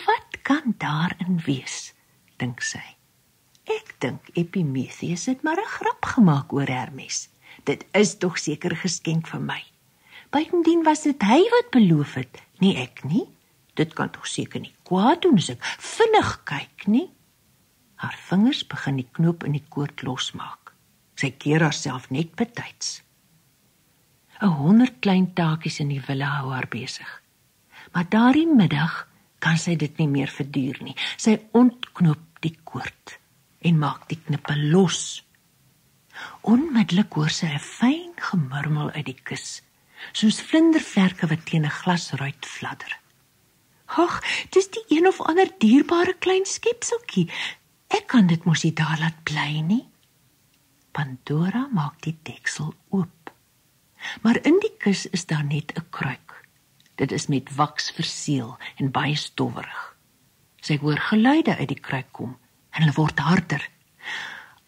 Wat kan daarin wees, dink sy. Ek dink Epimetheus het maar 'n grap gemaak oor Hermes. Dit is tog seker geskenk vir my. Buitendien was dit hy wat beloof het, nie ek nie. Dit kan tog seker nie kwaad doen as ek vinnig kyk nie. Haar vingers begin die knoop in die koord losmaak. Sy keer haarself net betyds. 100 klein taakies in die villa hou haar besig. Maar daardie middag kan sy dit nie meer verduur nie. Sy ontknoop die koord en maak die knippe los. Onmiddellik hoor sy 'n fyn gemurmel uit die kus, soos vlindervlerke wat teen 'n glasruit fladder. Ag, dis die een of ander dierbare klein skepseltjie. Ek kan dit mos nie daar laat bly nie. Pandora maak die deksel oop. Maar in die kus is daar net 'n kruik. Dit is met waks verseël en baie stowwerig. Sy hoor geluide uit die kruik kom en hulle word harder.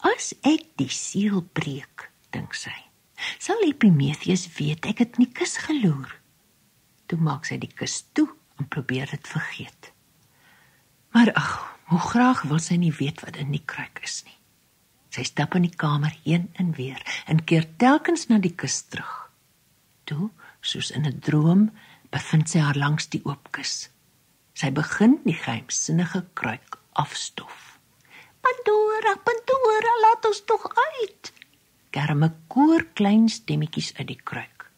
As ek die seël breek, dink sy, sal Epimetheus weet ek het in die kus geloer. Toe maak sy die kus toe en probeer dit vergeet. Maar ag, hoe graag wil sy nie weet wat in die kruik is nie. Sy stap in die kamer heen en weer en keer telkens na die kus terug. Toe, soos in 'n droom, bevind sy haar langs die oop kus. Sy begin die geheimsinnige kruik afstof. Pandora, Pandora, laat ons tog uit. Kerm 'n koor klein stemmetjies uit die kruik.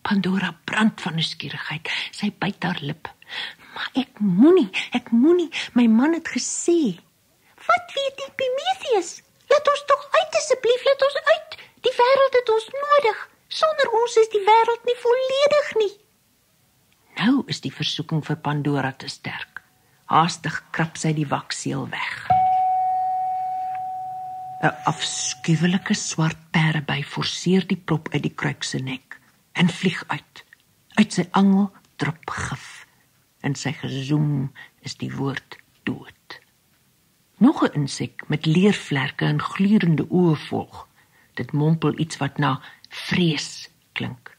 Pandora brand van nuuskierigheid. Sy byt haar lip. Maar ek moenie, my man het gesê. Wat weet Epimetheus? Laat ons tog uit asseblief, laat ons uit. Die wêreld het ons nodig. Sonder ons is die wêreld nie volledig nie. Nou is die versoeking vir Pandora te sterk. Haastig krap sy die wakseël weg. 'n afskuwelike swart pereby forceer die prop uit die kruik se nek en vlieg uit. Uit sy angel drup gif. In sy gezoem is die woord dood. Nog 'n insek met leervlerke en glurende oë volg. Dit mompel iets wat na vrees klink.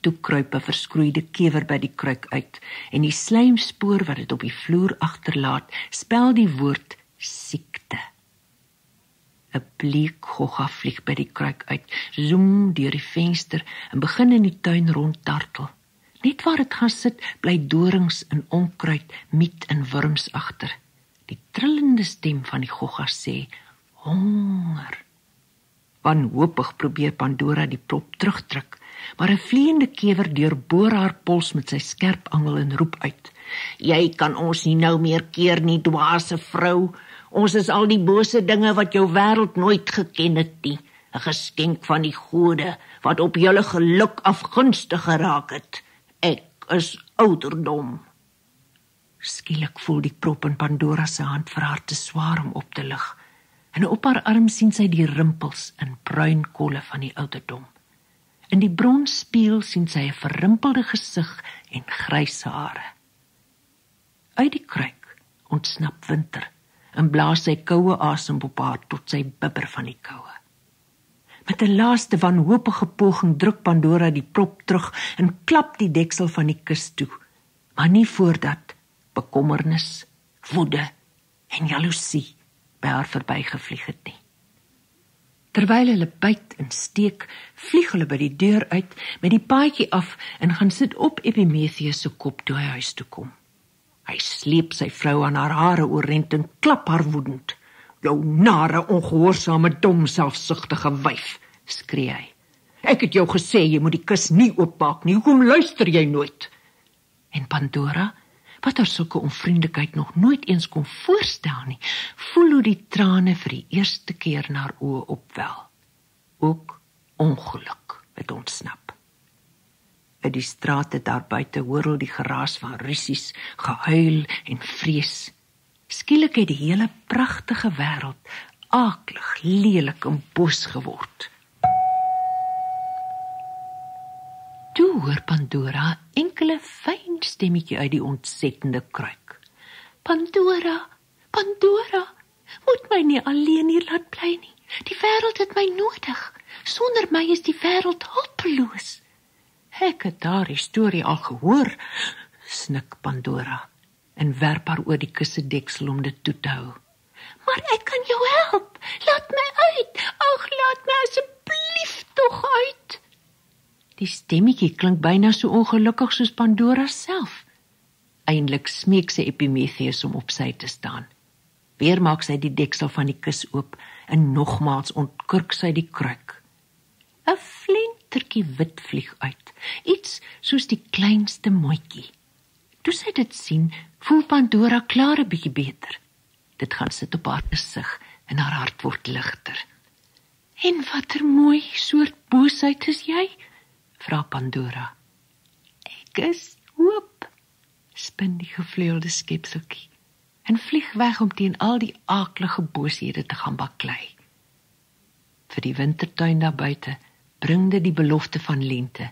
Toe kruip 'n verskroeide kewer by die kruik uit en die slijmspoor wat dit op die vloer agterlaat, spel die woord siekte. 'n bleek gogga vlieg by die kruik uit, zoom deur die venster en begin in die tuin ronddartel. Net waar dit gaan sit, bly dorings en onkruid, miet en wurms agter. Die trillende stem van die gogga sê, honger. Wanhoopig probeer Pandora die prop terugdruk, maar 'n vleiende kewer deurboor haar pols met sy skerp angel en roep uit. Jy kan ons nie nou meer keer nie, dwaase vrou. Ons is al die bose dinge wat jou wêreld nooit geken het nie. 'n Geskenk van die gode, wat op julle geluk afgunstig geraak het. Ek is ouderdom. Skielik voel die prop in Pandora se hand vir haar te swaar om op te lig. En op haar arm sien sy die rimpels en bruin kolle van die ouderdom. In die bronsspieël sien sy 'n verrimpelde gesig en grys hare. Uit die kruik ontsnap winter en blaas sy koue asem op haar tot sy bibber van die koue. Met 'n laaste wanhopige poging druk Pandora die prop terug en klap die deksel van die kus toe, maar nie voordat bekommernis, woede en jaloesie by haar verbygevlieg het nie. Terwyl hulle byt en steek, vlieg hulle by die deur uit, met die paadjie af en gaan sit op Epimetheus se kop toe hy huis toe kom. Hy sleep sy vrou aan haar hare oorent en klap haar woedend. Jou nare, ongehoorsame, dom, selfsugtige wyf, skree hy. Ek het jou gesê jy moet die kus nie oopmaak nie. Hoekom luister jy nooit? En Pandora, wat haar sulke onvriendelikheid nog nooit eens kon voorstel nie, voel hoe die trane vir die eerste keer na haar oë opwel. Ook ongeluk het ontsnap. Uit die strate daar buite hoor die geraas van rusies, gehuil en vrees. Skielik het die hele pragtige wêreld aaklig, lelik en boos geword. Toe hoor Pandora enkele fyn stemmetjie uit die ontsettende kruik. Pandora, Pandora, moet my nie alleen hier laat bly nie. Die wêreld het my nodig. Sonder my is die wêreld hulpeloos. Ek het daardie storie al gehoor, snik Pandora en werp haar oor die kussedeksel om dit toe te hou. Maar ek kan jou help. Laat my uit. Ag, laat my asseblief tog uit. Die stemmetjie klink byna so ongelukkig soos Pandora self. Eindelik smeek sy Epimetheus om op sy te staan. Weer maak sy die deksel van die kus oop en nogmaals ontkurk sy die kruik. 'n Flentertjie wit vlieg uit, iets soos die kleinste mooitjie. Toe sy dit sien, voel Pandora klaar 'n bietjie beter. Dit gaan sit op haar gesig en haar hart word ligter. En watter mooi soort boosheid is jy? Vra Pandora. Ek is hoop, spin die gevleuelde skepseltjie en vlieg weg om teen al die aaklige booshede te gaan baklei. Vir die wintertuin daar buite bring dit die belofte van lente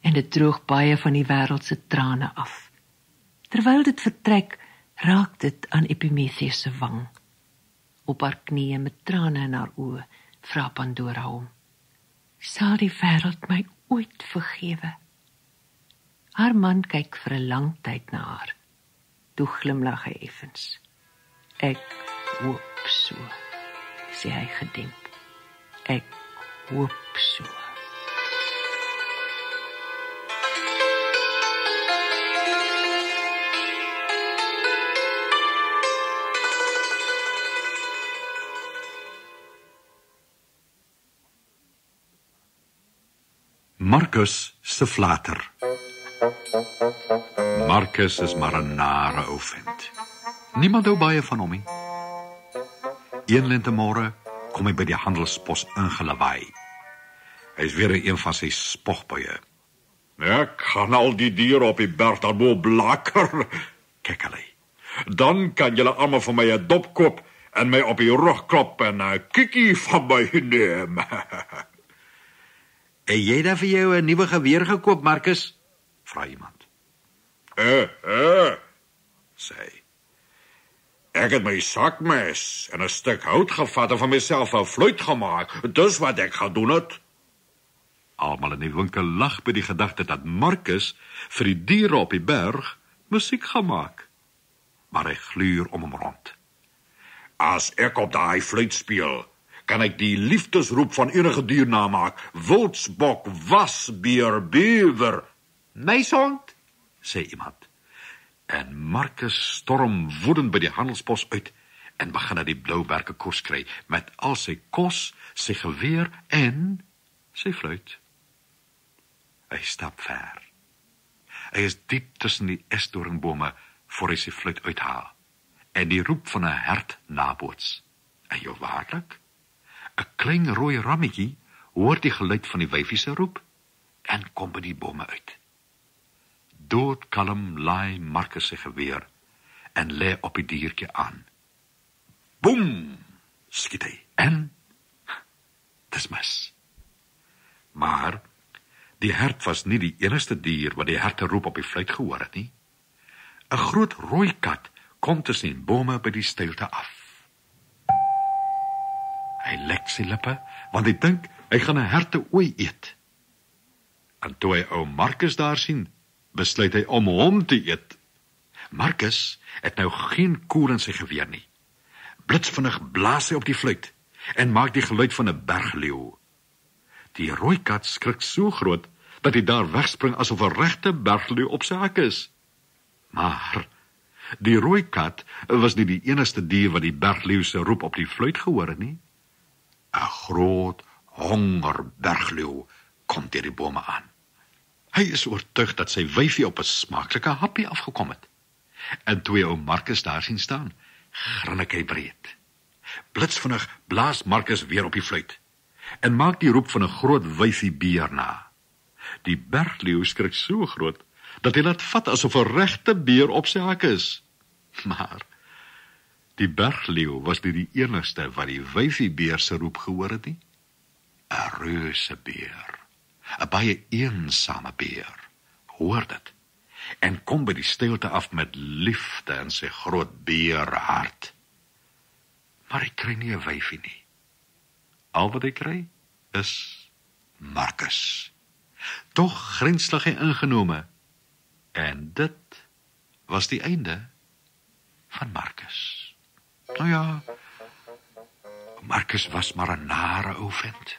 en dit droog baie van die wêreld se trane af. Terwyl dit vertrek, raak dit aan Epimetheus se wang. Op haar knieë met trane in haar oë, vra Pandora hom. Sal die wêreld my ooit vergewe? Haar man kyk vir 'n lang tyd na haar. Toe glimlag hy effens. Ek hoop so, sê hy gedemp. Ek hoop so. Marcus se flater. Marcus is maar 'n nare ou vent. Niemand hou baie van hom nie. Een lentemôre kom hy by die handelspos ingelawaai. Hy is weer een van sy spogbuie. Ek gaan al die diere op die berg daarbo blaker, kyk hy. Dan kan julle almal vir my 'n dop koop en my op die rug klop en 'n kikkie van my neem. Het jy dan vir jou 'n nuwe geweer gekoop, Marcus? Vra iemand. Sê. Ek het my sakmes en 'n stuk hout gevat en van myself 'n fluit gemaak. Dis wat ek gaan doen het. Almal in die winkel lag by die gedagte dat Marcus vir die diere op die berg musiek gaan maak. Maar hy gluur om hom rond. As ek op daai fluit speel, kan ek die liefdesroep van enige dier namaak. Wildsbok, wasbeer, bewer. Meisond, sê iemand. En Marcus storm woedend by die handelspos uit en begin na die Blouberge koers kry met al sy kos, sy geweer en sy fluit. Hy stap ver. Hy is diep tussen die esdoringbome voor hy sy fluit uithaal en die roep van 'n hert naboots. En jou waarlik? 'n klein rooi rammetjie hoor die geluid van die wyfie se roep en kom by die bome uit. Doodkalm laai Marcus sy geweer en lê op die diertjie aan. Boem! Skiet hy en dis mis. Maar die hert was nie die enigste dier wat die herteroep op die fluit gehoor het nie. 'n Groot rooi kat kom tussen die bome by die steilte af. Hy lek sy lippe, want hy dink hy gaan 'n herteooi eet. En toe hy ou Marcus daar sien, besluit hy om hom te eet. Marcus het nou geen koer in sy geweer nie. Blitsvinnig blaas hy op die fluit en maak die geluid van 'n bergleeu. Die rooi kat skrik so groot dat hy daar wegspring asof 'n regte bergleeu op sy hak is. Maar die rooi kat was nie die enigste dier wat die bergleeu se roep op die fluit gehoor het nie. 'n Groot honger bergleeu kom deur die bome aan. Hy is oortuig dat sy wyfie op 'n smaaklike happie afgekom het. En toe hy ou Markus daar sien staan, grinnik hy breed. Blitsvinnig blaas Markus weer op die fluit en maak die roep van 'n groot wyfie beer na. Die bergleeu skrik so groot dat hy laat vat asof 'n regte beer op sy hak is. Maar die bergleeu was nie die enigste wat die wyfie beer se roep gehoor het nie. 'n Reuse beer, 'n baie eensame beer, hoor dit en kom by die stilte af met liefde in sy groot beerhart. Maar hy kry nie 'n wyfie nie. Al wat hy kry is Markus. Tog grenslig hy ingenome. En dit was die einde van Markus. Nou ja, Markus was maar 'n nare ou vent.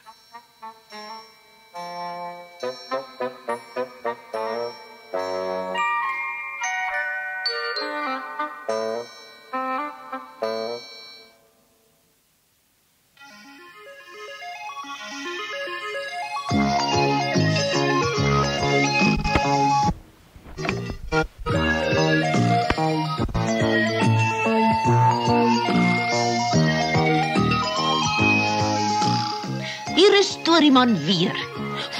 Hier is Storyman weer.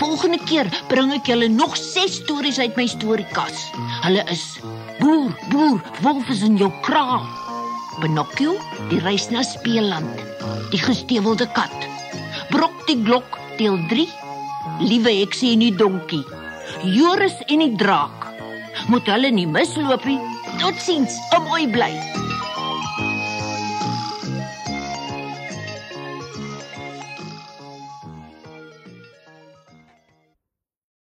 Volgende keer bring ek julle nog 6 stories uit my storiekas. Hulle is Boer, boer, wolf is in jou kraal. Pinocchio, die reis na speelland. Die gestewelde kat. Brok die glok, deel 3. Liewe heksie en die donkie. Joris en die draak. Moet hulle nie misloop nie. Totsiens, mooi bly.